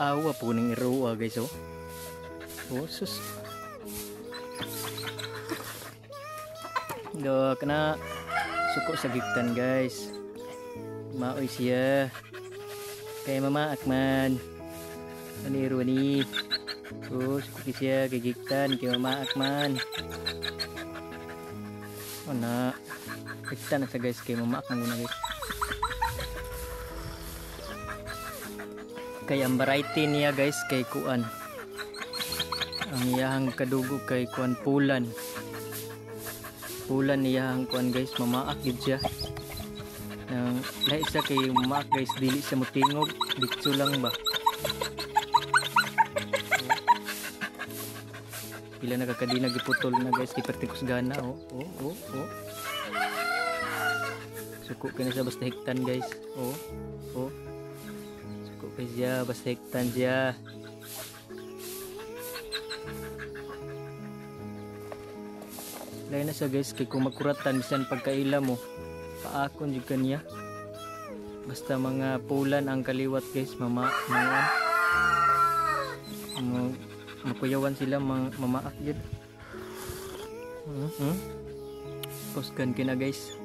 Awa po ning iruwa guys oh. Oh sus. Do kana suko sa gigtan guys. Maoy siya. Kay mama akman. Ani iruwa ni. Oh suko siya kay gigtan kay mama akman. Oh na. Gigtan na sa guys kay mama akman muna guys. Kay ang variety niya guys kay kuan, ang iyahang kadugo kay kuan pulan niyahang kuan guys, mamaak gid siya. Nang lahi siya kay mamaak guys, dili siya mutingog, ditso lang ba. Pila nakakadina giputol na guys, kipertikos gana oh. Suko kaya siya basta hektan guys. Oh. Kaya siya, basta hektan siya. Lain na siya guys, kay kung magkuratan bisan pagkaila mo, paakon yung kanya. Basta mga pulan ang kaliwat guys, makuyawan sila, mamaak yun. Poskan kina guys.